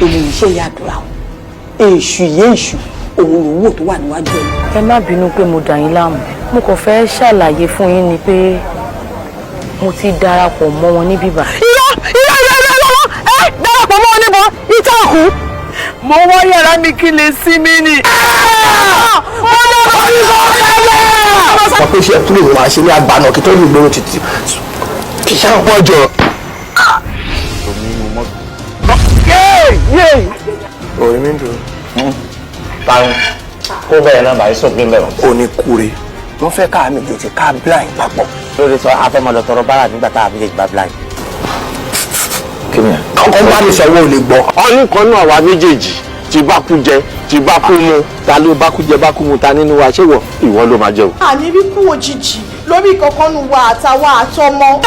èmi iṣẹ́ yàdúrà èṣù yé èṣù òun lòwò tó wà níwájú ẹ̀. ẹ má bínú pé mo dà yín láàmú mo kàn fẹ́ ṣàlàyé fún yín ni pé mo ti darapọ̀ mọ́ wọn ní bíbá. lọ́wọ́ ẹ darapọ̀ mọ́ wọn níbo ìtàkù. mo wá yàrá mi kí lè sinmi ni. wọ́n pèsè ẹ̀kúlẹ̀ ìwọ̀n máa ṣe ní àgbàna kí tó lè gbóró títí kì í ṣáà pọ̀ jọ. orí mi ń dùn. báyìí kó bẹ́ẹ̀ náà báyìí sọ gbé bẹ́ẹ̀. ó ní kúre wọ́n fẹ́ ká méjèèjì ká blind papọ̀. lórí sọ afẹ́mọ̀lọ́ tọrọ bára nígbà tá a méjèèjì bá blind. kí ni ẹ. ọkọ̀ bá ní sọ̀wọ́ ò lè gbọ́. ọyún kan náà wà méjèèjì tí bá kú jẹ tí bá kú mu ta ló bá kú jẹ bá kú mu ta nínú wa ṣé ìwọ ló máa jẹ o. àní rí kú òjijì lórí ìkọ̀kọ́nu wa àtàwa àtọmọ.